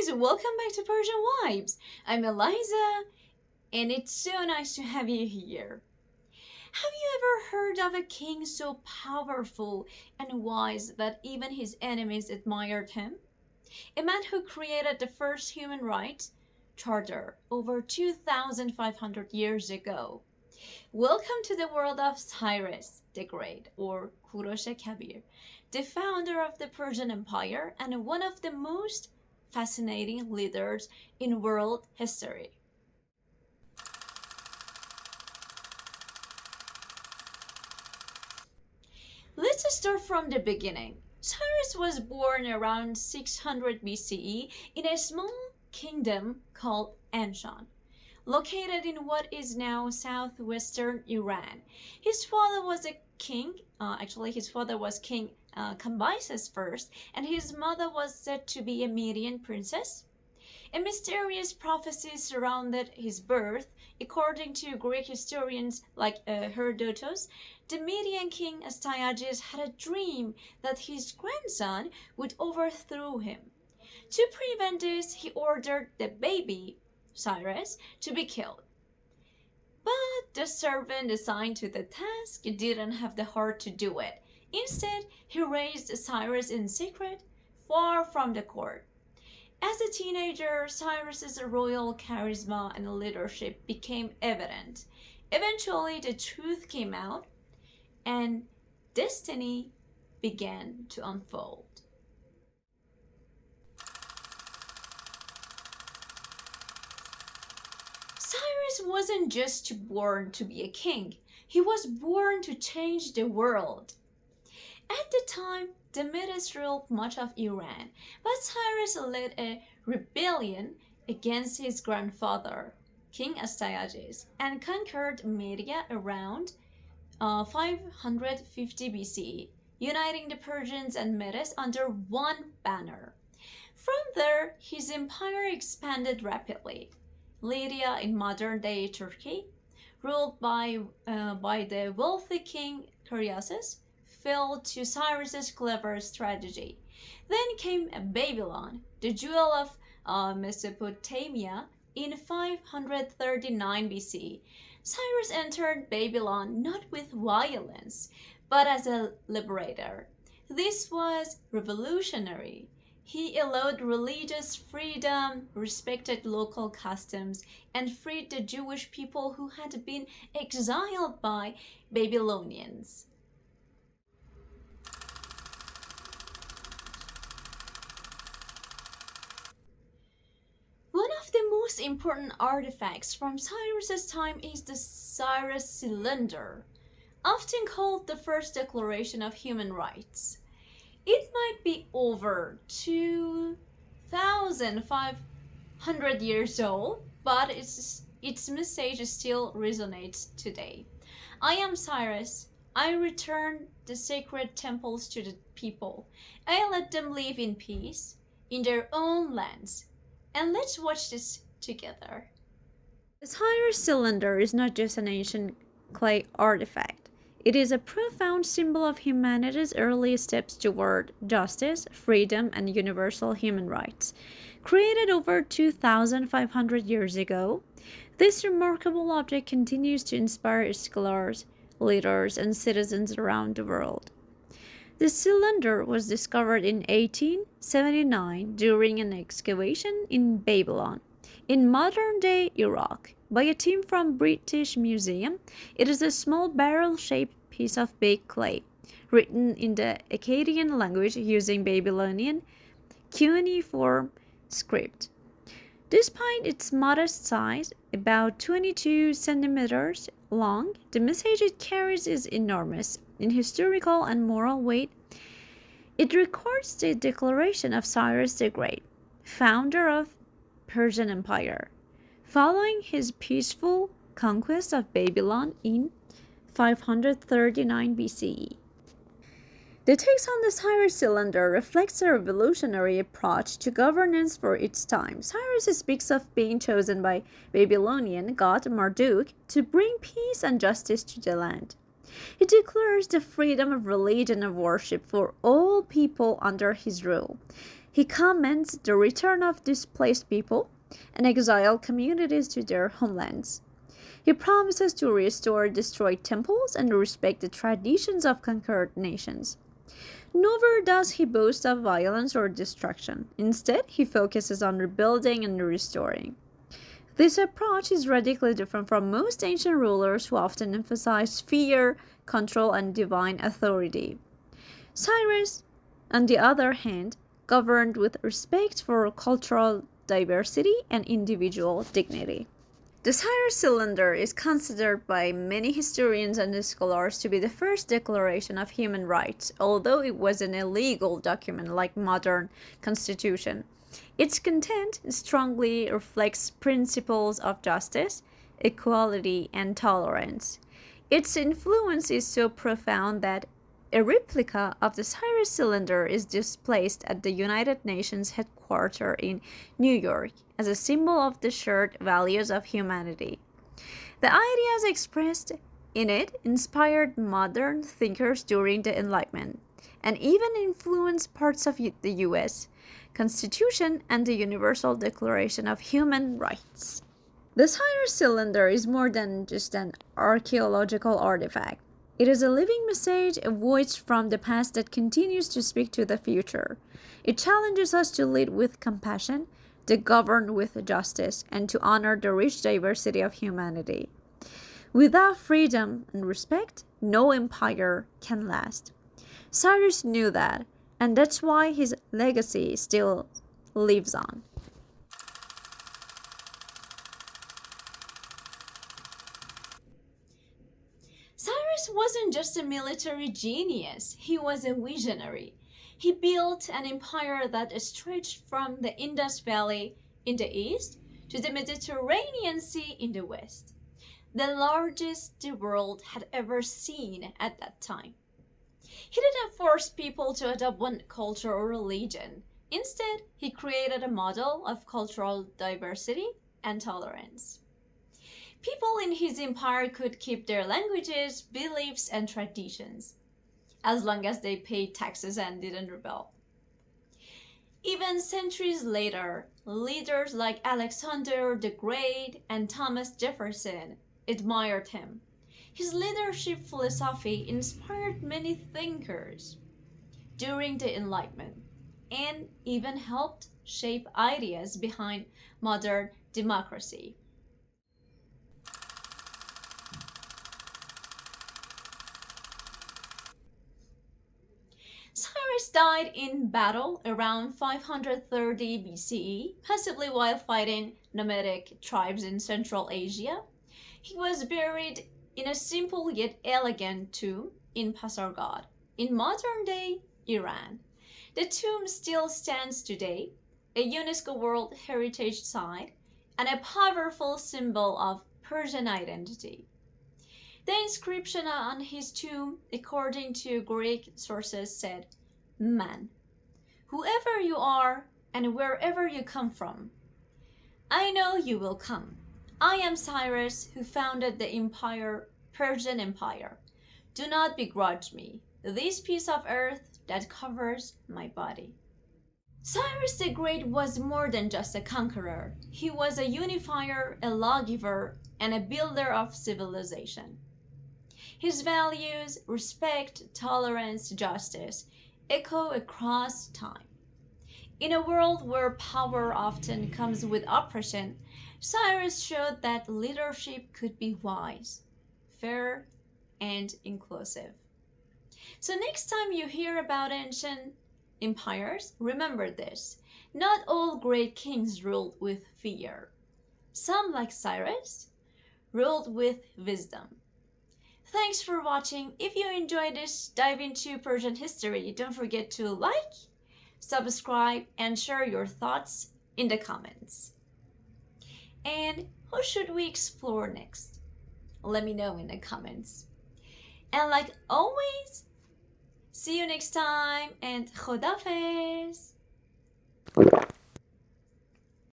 guys, welcome back to Persian Vibes. I'm Eliza, and it's so nice to have you here. Have you ever heard of a king so powerful and wise that even his enemies admired him? A man who created the first human rights charter over 2,500 years ago. Welcome to the world of Cyrus the Great, or Conoce, the founder of the Persian Empire and one of the most fascinating leaders in world history. Let's start from the beginning. Cyrus was born around 600 BCE in a small kingdom called Anshan, located in what is now southwestern Iran. His father was a king, his father was King Cambyses first, and his mother was said to be a Median princess. A mysterious prophecy surrounded his birth. According to Greek historians like Herodotus, the Median king Astyages had a dream that his grandson would overthrow him. To prevent this, he ordered the baby, Cyrus, to be killed. But the servant assigned to the task didn't have the heart to do it. Instead, he raised Cyrus in secret, far from the court. As a teenager, Cyrus's royal charisma and leadership became evident. Eventually, the truth came out, and destiny began to unfold. Cyrus wasn't just born to be a king. He was born to change the world. At the time, the Medes ruled much of Iran, but Cyrus led a rebellion against his grandfather, King Astyages, and conquered Media around 550 BCE, uniting the Persians and Medes under one banner. From there, his empire expanded rapidly. Lydia in modern-day Turkey, ruled by the wealthy King Cyrus, fell to Cyrus's clever strategy. Then came Babylon, the jewel of Mesopotamia, in 539 BC. Cyrus entered Babylon not with violence, but as a liberator. This was revolutionary. He allowed religious freedom, respected local customs, and freed the Jewish people who had been exiled by Babylonians. One of the most important artifacts from Cyrus's time is the Cyrus cylinder, often called the first declaration of human rights. It might be over 2,500 years old, but its message still resonates today. I am Cyrus. I return the sacred temples to the people. I let them live in peace in their own lands. And let's watch this together. The Cyrus cylinder is not just an ancient clay artifact. It is a profound symbol of humanity's early steps toward justice, freedom, and universal human rights. Created over 2,500 years ago, this remarkable object continues to inspire scholars, leaders, and citizens around the world. The cylinder was discovered in 1879 during an excavation in Babylon, in modern-day Iraq, by a team from British Museum. It is a small barrel-shaped piece of baked clay, written in the Akkadian language using Babylonian cuneiform script. Despite its modest size, about 22 centimeters long, the message it carries is enormous in historical and moral weight. It records the declaration of Cyrus the Great, founder of Persian Empire, following his peaceful conquest of Babylon in 539 BCE. The text on the Cyrus cylinder reflects a revolutionary approach to governance for its time. Cyrus speaks of being chosen by Babylonian god Marduk to bring peace and justice to the land. He declares the freedom of religion and worship for all people under his rule. He commends the return of displaced people and exiled communities to their homelands. He promises to restore destroyed temples and respect the traditions of conquered nations. Nowhere does he boast of violence or destruction. Instead, he focuses on rebuilding and restoring. This approach is radically different from most ancient rulers who often emphasized fear, control, and divine authority. Cyrus, on the other hand, governed with respect for cultural diversity and individual dignity. The Cyrus cylinder is considered by many historians and scholars to be the first declaration of human rights, although it was an illegal document like modern constitution. Its content strongly reflects principles of justice, equality, and tolerance. Its influence is so profound that a replica of the Cyrus cylinder is displayed at the United Nations headquarters in New York as a symbol of the shared values of humanity. The ideas expressed in it inspired modern thinkers during the Enlightenment and even influenced parts of the U.S. Constitution and the Universal Declaration of Human Rights. The Cyrus cylinder is more than just an archaeological artifact. It is a living message, a voice from the past that continues to speak to the future. It challenges us to lead with compassion, to govern with justice, and to honor the rich diversity of humanity. Without freedom and respect, no empire can last. Cyrus knew that, and that's why his legacy still lives on. Cyrus wasn't just a military genius, he was a visionary. He built an empire that stretched from the Indus Valley in the east to the Mediterranean Sea in the west, the largest the world had ever seen at that time. He didn't force people to adopt one culture or religion. Instead, he created a model of cultural diversity and tolerance. People in his empire could keep their languages, beliefs, and traditions, as long as they paid taxes and didn't rebel. Even centuries later, leaders like Alexander the Great and Thomas Jefferson admired him. His leadership philosophy inspired many thinkers during the Enlightenment and even helped shape ideas behind modern democracy. Cyrus died in battle around 530 BCE, possibly while fighting nomadic tribes in Central Asia. He was buried in a simple yet elegant tomb in Pasargad, in modern-day Iran. The tomb still stands today, a UNESCO World Heritage Site and a powerful symbol of Persian identity. The inscription on his tomb, according to Greek sources, said, "Man, whoever you are and wherever you come from, I know you will come. I am Cyrus, who founded the Persian Empire. Do not begrudge me this piece of earth that covers my body." Cyrus the Great was more than just a conqueror. He was a unifier, a lawgiver, and a builder of civilization. His values, respect, tolerance, justice, echo across time. In a world where power often comes with oppression, Cyrus showed that leadership could be wise, fair, and inclusive. So next time you hear about ancient empires, remember this: not all great kings ruled with fear. Some, like Cyrus, ruled with wisdom. Thanks for watching. If you enjoyed this dive into Persian history, don't forget to like, subscribe, and share your thoughts in the comments. And who should we explore next? Let me know in the comments. And like always, see you next time and Khodafez!